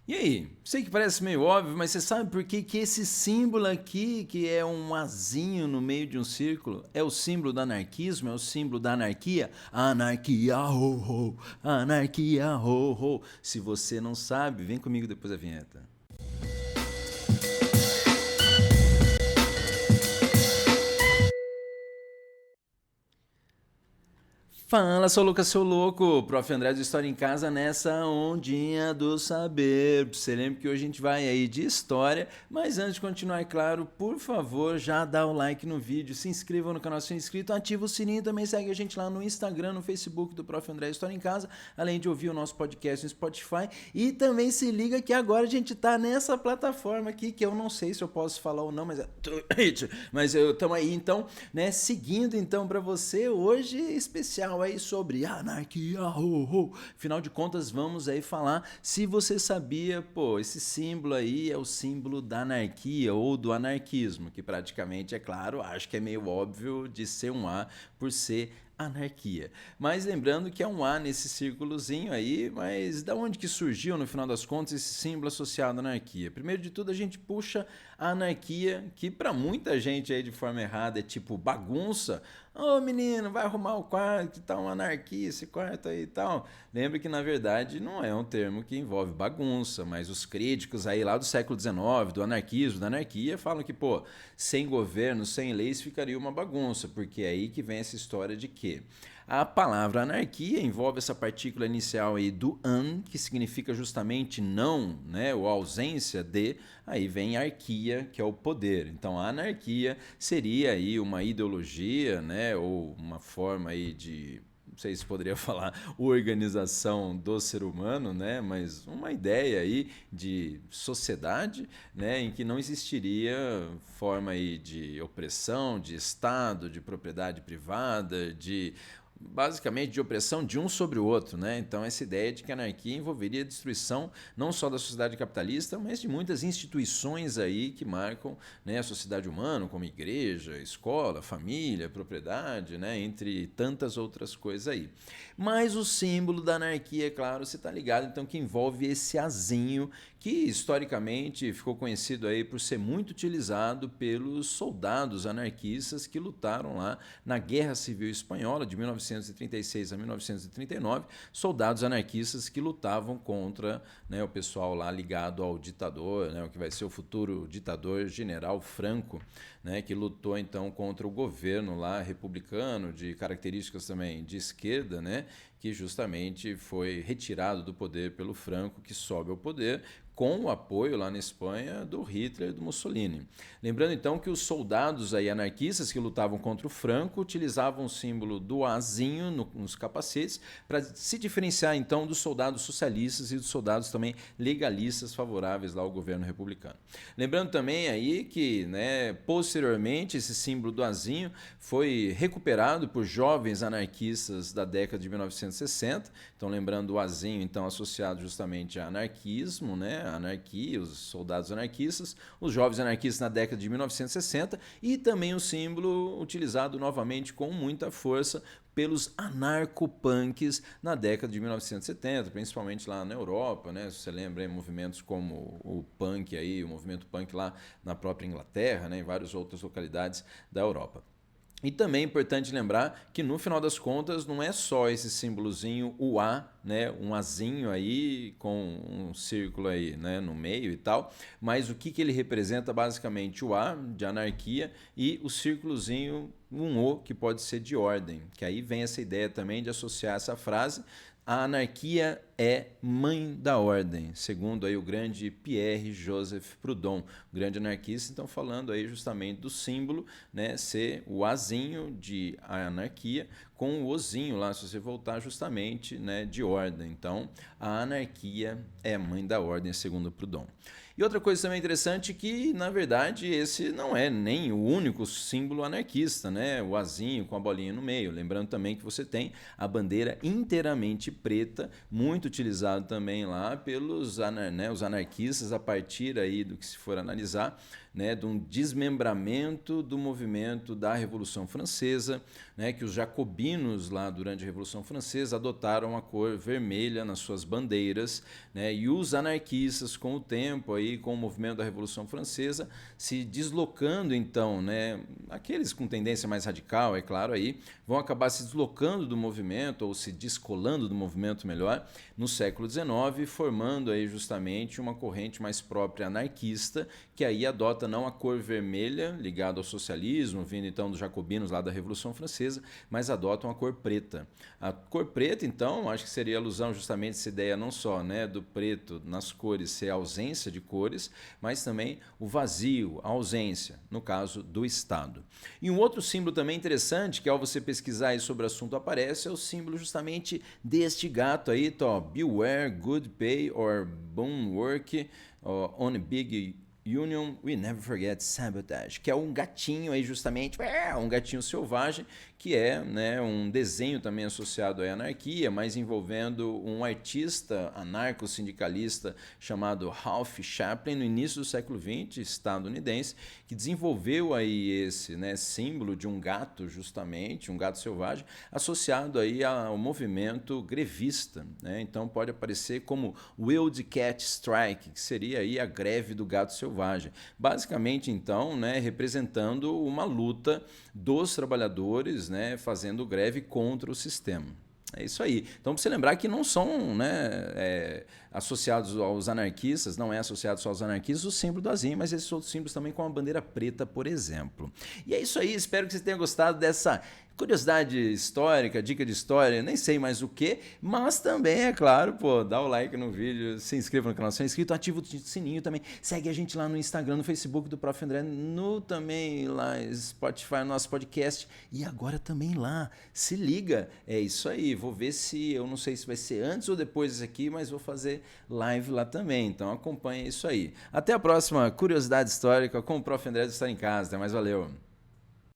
E aí, sei que parece meio óbvio, mas você sabe por que que esse símbolo aqui, que é um azinho no meio de um círculo, é o símbolo do anarquismo, é o símbolo da anarquia? Anarquia, ho, ho, anarquia, ho, ho. Se você não sabe, vem comigo depois da vinheta. Fala, sou o Lucas, seu louco, Prof. André do História em Casa nessa ondinha do saber. Você lembra que hoje a gente vai aí de história, mas antes de continuar, é claro, por favor, já dá o like no vídeo, se inscreva no canal se não é inscrito, ativa o sininho, também segue a gente lá no Instagram, no Facebook do Prof. André História em Casa, além de ouvir o nosso podcast no Spotify, e também se liga que agora a gente tá nessa plataforma aqui, que eu não sei se eu posso falar ou não, mas é Twitch, mas eu tamo aí então, né, seguindo então para você hoje especial aí sobre anarquia, afinal de contas vamos aí falar se você sabia, pô, esse símbolo aí é o símbolo da anarquia ou do anarquismo, que praticamente, é claro, acho que é meio óbvio de ser um A por ser anarquia. Mas lembrando que é um A nesse círculozinho aí, mas da onde que surgiu no final das contas esse símbolo associado à anarquia? Primeiro de tudo a gente puxa a anarquia, que para muita gente aí de forma errada é tipo bagunça. Ô menino, vai arrumar o quarto, que tá uma anarquia esse quarto aí e tal. Lembra que na verdade não é um termo que envolve bagunça, mas os críticos aí lá do século XIX, do anarquismo, da anarquia, falam que, pô, sem governo, sem leis ficaria uma bagunça, porque é aí que vem essa história de que a palavra anarquia envolve essa partícula inicial aí do an, que significa justamente não, né, ou ausência de, aí vem arquia, que é o poder. Então a anarquia seria aí uma ideologia, né, ou uma forma aí de, não sei se poderia falar organização do ser humano, né, mas uma ideia aí de sociedade, né, em que não existiria forma aí de opressão, de Estado, de propriedade privada, de basicamente de opressão de um sobre o outro, né? Então essa ideia de que a anarquia envolveria a destruição não só da sociedade capitalista, mas de muitas instituições aí que marcam, né, a sociedade humana, como igreja, escola, família, propriedade, né, entre tantas outras coisas aí. Mas o símbolo da anarquia, é claro, você está ligado, então que envolve esse azinho que historicamente ficou conhecido aí por ser muito utilizado pelos soldados anarquistas que lutaram lá na Guerra Civil Espanhola de 1936 a 1939, soldados anarquistas que lutavam contra, né, o pessoal lá ligado ao ditador, né, o que vai ser o futuro ditador General Franco, né, que lutou então contra o governo lá republicano de características também de esquerda, né, que justamente foi retirado do poder pelo Franco, que sobe ao poder com o apoio lá na Espanha do Hitler e do Mussolini. Lembrando então que os soldados aí anarquistas que lutavam contra o Franco utilizavam o símbolo do azinho nos capacetes para se diferenciar então dos soldados socialistas e dos soldados também legalistas favoráveis lá ao governo republicano. Lembrando também aí que, né, posteriormente esse símbolo do azinho foi recuperado por jovens anarquistas da década de 1960. Então lembrando o azinho então associado justamente a anarquismo, né, a anarquia, os soldados anarquistas, os jovens anarquistas na década de 1960 e também o símbolo utilizado novamente com muita força pelos anarcopunks na década de 1970, principalmente lá na Europa, né? Se você lembra aí, movimentos como o punk aí, o movimento punk lá na própria Inglaterra, né, em várias outras localidades da Europa. E também é importante lembrar que no final das contas não é só esse símbolozinho, o A, né, um Azinho aí com um círculo aí, né, no meio e tal, mas o que ele representa basicamente o A de anarquia e o círculozinho, um O que pode ser de ordem, que aí vem essa ideia também de associar essa frase. A anarquia é mãe da ordem, segundo aí o grande Pierre Joseph Proudhon, grande anarquista. Então falando aí justamente do símbolo, né, ser o azinho de anarquia com o ozinho lá, se você voltar justamente, né, de ordem. Então a anarquia é mãe da ordem, segundo Proudhon. E outra coisa também interessante é que, na verdade, esse não é nem o único símbolo anarquista, né? O azinho com a bolinha no meio. Lembrando também que você tem a bandeira inteiramente preta, muito utilizado também lá pelos, né, os anarquistas a partir aí do que se for analisar, né, de um desmembramento do movimento da Revolução Francesa, né, que os jacobinos lá durante a Revolução Francesa adotaram a cor vermelha nas suas bandeiras, né, e os anarquistas com o tempo aí, com o movimento da Revolução Francesa, se deslocando então, né, aqueles com tendência mais radical, é claro, aí vão acabar se deslocando do movimento ou se descolando do movimento melhor no século XIX, formando aí justamente uma corrente mais própria anarquista, que aí adota não a cor vermelha ligada ao socialismo, vindo então dos jacobinos lá da Revolução Francesa, mas adotam a cor preta. A cor preta, então, acho que seria alusão justamente a essa ideia não só, né, do preto nas cores ser a ausência de cores, mas também o vazio, a ausência, no caso do Estado. E um outro símbolo também interessante, que ao você pesquisar aí sobre o assunto aparece, é o símbolo justamente deste gato aí, ó, Beware Good Pay or Bone Work on a Big Union, We Never Forget Sabotage, que é um gatinho aí justamente, um gatinho selvagem, que é, né, um desenho também associado à anarquia, mas envolvendo um artista anarco-sindicalista chamado Ralph Chaplin, no início do século XX, estadunidense, que desenvolveu aí esse, né, símbolo de um gato justamente, um gato selvagem, associado aí ao movimento grevista, né? Então pode aparecer como Wild Cat Strike, que seria aí a greve do gato selvagem. Basicamente, então, né, representando uma luta dos trabalhadores, né, fazendo greve contra o sistema. É isso aí. Então, para você lembrar que não são, né, associados aos anarquistas, não é associado só aos anarquistas o símbolo do Azinho, mas esses outros símbolos também com a bandeira preta, por exemplo. E é isso aí, espero que você tenha gostado dessa curiosidade histórica, dica de história, nem sei mais o que, mas também, é claro, pô, dá o like no vídeo, se inscreva no canal se é inscrito, ativa o sininho também, segue a gente lá no Instagram, no Facebook do Prof. André, no também lá Spotify, no nosso podcast, e agora também lá, se liga, é isso aí, vou ver se, eu não sei se vai ser antes ou depois disso aqui, mas vou fazer live lá também, então acompanha isso aí. Até a próxima curiosidade histórica com o Prof. André do Estar em Casa, até mais, valeu!